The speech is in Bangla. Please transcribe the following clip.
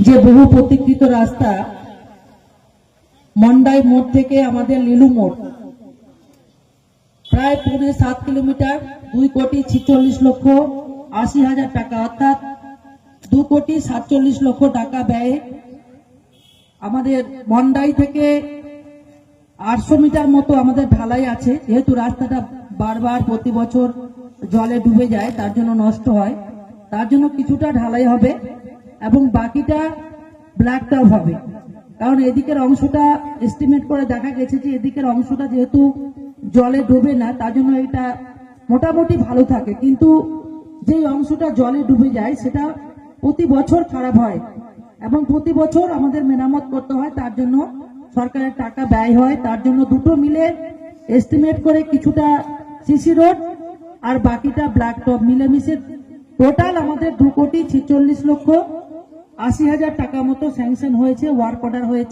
যে বহু প্রতীক্ষিত রাস্তা মন্ডাই মোড় থেকে আমাদের লিলু মোড় প্রায় 7 কিলোমিটার, 2,46,80,000 টাকা অর্থাৎ 2,47 লক্ষ টাকা ব্যয়ে আমাদের মন্ডাই থেকে 800 মিটার মতো আমাদের ঢালাই আছে। যেহেতু রাস্তাটা বারবার প্রতি বছর জলে ডুবে যায়, তার জন্য নষ্ট হয়, তার জন্য কিছুটা ঢালাই হবে এবং বাকিটা ব্ল্যাক টপ হবে। কারণ এদিকের অংশটা এস্টিমেট করে দেখা গেছে যে এদিকের অংশটা যেহেতু জলে ডুবে না, তার জন্য এটা মোটামুটি ভালো থাকে, কিন্তু যে অংশটা জলে ডুবে যায় সেটা প্রতি বছর খারাপ হয় এবং প্রতি বছর আমাদের মেরামত করতে হয়, তার জন্য সরকারের টাকা ব্যয় হয়। তার জন্য দুটো মিলে এস্টিমেট করে কিছুটা সিসি রোড আর বাকিটা ব্ল্যাক টপ মিলেমিশে টোটাল আমাদের 2,46,80,000 টাকা মতো স্যাংশন হয়েছে, ওয়ার্ক অর্ডার হয়েছে।